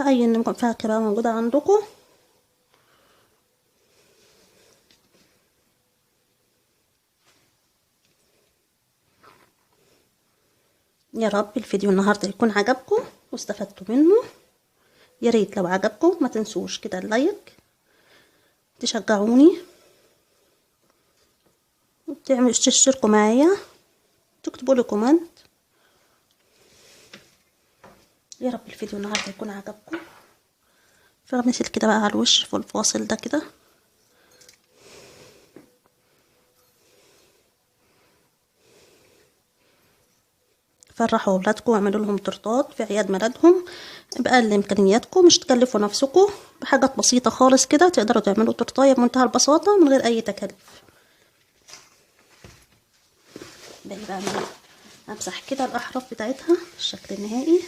فاكهة، اي فاكهة بقى موجودة عندكم. يا رب الفيديو النهارده يكون عجبكم واستفدتوا منه. يا ريت لو عجبكم ما تنسوش كده اللايك، تشجعوني وتعملوا تشتركوا معايا، تكتبوا لي كومنت. يا رب الفيديو النهارده يكون عجبكم. فغنسل كده بقى على الوش في الفاصل ده كده. فرحوا اولادكم واعملوا لهم تورتات في عياد ميلادهم بأقل امكانياتكم، مش تكلفوا نفسكم، بحاجات بسيطه خالص كده تقدروا تعملوا تورتايه بمنتهى البساطه من غير اي تكاليف. باجي بقى امسح كده الاحراف بتاعتها الشكل النهائي.